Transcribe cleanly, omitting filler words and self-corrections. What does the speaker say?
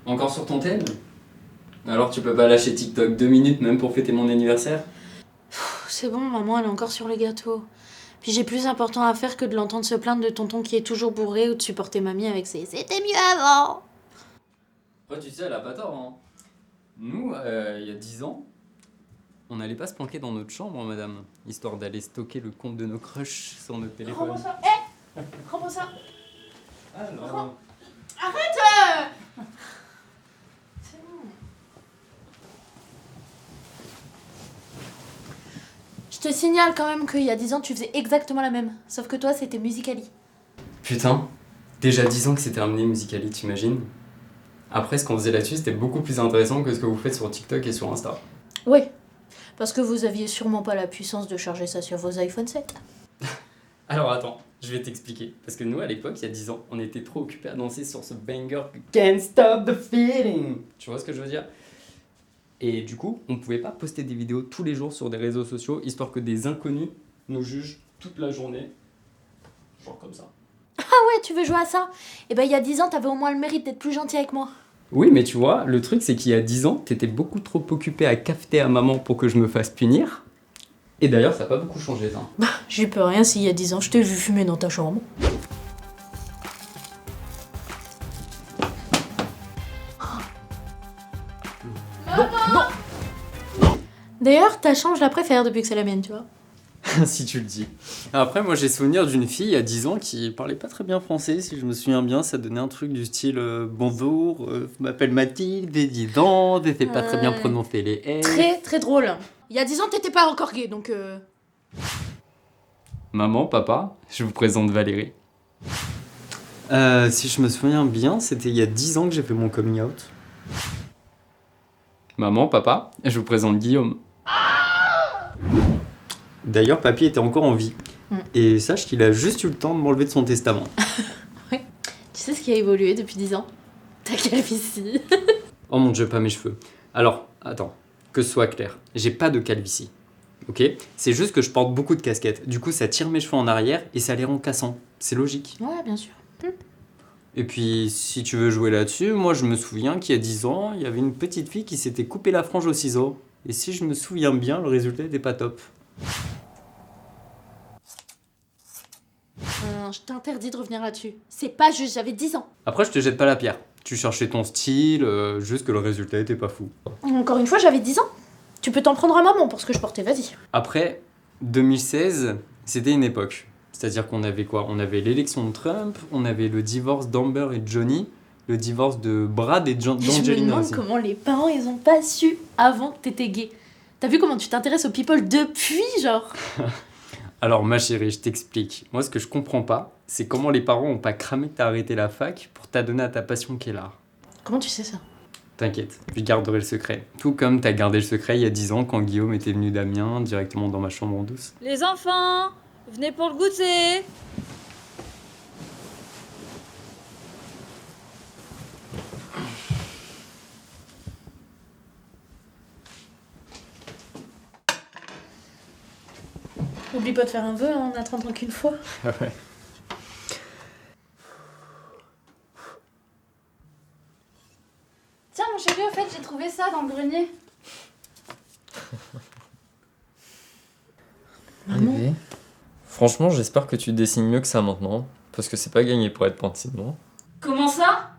Encore sur ton thème? Alors tu peux pas lâcher TikTok 2 minutes même pour fêter mon anniversaire? C'est bon, maman, elle est encore sur les gâteaux. Puis j'ai plus important à faire que de l'entendre se plaindre de tonton qui est toujours bourré ou de supporter mamie avec ses «C'était mieux avant». Ouais, tu sais, elle a pas tort, hein. Nous, il y a 10 ans, on n'allait pas se planquer dans notre chambre, madame, histoire d'aller stocker le compte de nos crushs sur notre téléphone. Rends-moi ça. Rends-moi ça. Alors... Arrête. C'est bon. Je te signale quand même qu'il y a 10 ans, tu faisais exactement la même. Sauf que toi, c'était Musical.ly. Putain, déjà 10 ans que c'est terminé Musical.ly, t'imagines? Après, ce qu'on faisait là-dessus, c'était beaucoup plus intéressant que ce que vous faites sur TikTok et sur Insta. Ouais, parce que vous aviez sûrement pas la puissance de charger ça sur vos iPhone 7. Alors attends, je vais t'expliquer. Parce que nous, à l'époque, il y a 10 ans, on était trop occupés à danser sur ce banger Can't Stop the Feeling. Tu vois ce que je veux dire? Et du coup, on pouvait pas poster des vidéos tous les jours sur des réseaux sociaux, histoire que des inconnus nous jugent toute la journée. Genre comme ça. Ah ouais, tu veux jouer à ça? Eh ben, il y a 10 ans, t'avais au moins le mérite d'être plus gentil avec moi. Oui, mais tu vois, le truc, c'est qu'il y a 10 ans, t'étais beaucoup trop occupé à cafeter à maman pour que je me fasse punir. Et d'ailleurs, ça n'a pas beaucoup changé, ça. Bah, j'y peux rien s'il y a 10 ans, je t'ai vu fumer dans ta chambre. Non. D'ailleurs, ta chambre, je la préfère depuis que c'est la mienne, tu vois. Si tu le dis. Après, moi, j'ai souvenir d'une fille il y a 10 ans qui parlait pas très bien français, si je me souviens bien. Ça donnait un truc du style bonjour, je m'appelle Mathilde, et dis donc, je sais pas très bien prononcer les S. Très, très drôle. Il y a 10 ans, t'étais pas encore gay, donc Maman, papa, je vous présente Valérie. Si je me souviens bien, c'était il y a 10 ans que j'ai fait mon coming out. Maman, papa, je vous présente Guillaume. D'ailleurs, papy était encore en vie. Et sache qu'il a juste eu le temps de m'enlever de son testament. Ouais. Tu sais ce qui a évolué depuis 10 ans? Ta calvitie. Oh mon dieu, pas mes cheveux. Alors, attends, que ce soit clair, j'ai pas de calvitie. Ok? C'est juste que je porte beaucoup de casquettes. Du coup, ça tire mes cheveux en arrière et ça les rend cassants. C'est logique. Ouais, bien sûr. Et puis, si tu veux jouer là-dessus, moi je me souviens qu'il y a 10 ans, il y avait une petite fille qui s'était coupé la frange au ciseau. Et si je me souviens bien, le résultat était pas top. Je t'interdis de revenir là-dessus. C'est pas juste, j'avais 10 ans. Après, je te jette pas la pierre. Tu cherchais ton style, juste que le résultat était pas fou. Encore une fois, j'avais 10 ans. Tu peux t'en prendre à maman pour ce que je portais, vas-y. Après, 2016, c'était une époque. C'est-à-dire qu'on avait quoi? On avait l'élection de Trump, on avait le divorce d'Amber et Johnny, le divorce de Brad et Je me d'Angelina demande aussi. comment les parents, ils ont pas su avant que t'étais gay. T'as vu comment tu t'intéresses aux people depuis, genre? Alors ma chérie, je t'explique. Moi, ce que je comprends pas, c'est comment les parents ont pas cramé que t'as arrêté la fac pour t'adonner à ta passion qui est l'art. Comment tu sais ça? T'inquiète, je garderai le secret. Tout comme t'as gardé le secret il y a 10 ans quand Guillaume était venu d'Amiens directement dans ma chambre en douce. Les enfants, venez pour le goûter. Oublie pas de faire un vœu, hein, on attend qu'une fois. Ah ouais. Tiens mon chéri, au fait, j'ai trouvé ça dans le grenier. Maman. Franchement, j'espère que tu dessines mieux que ça maintenant, parce que c'est pas gagné pour être peintre sinon. Comment ça?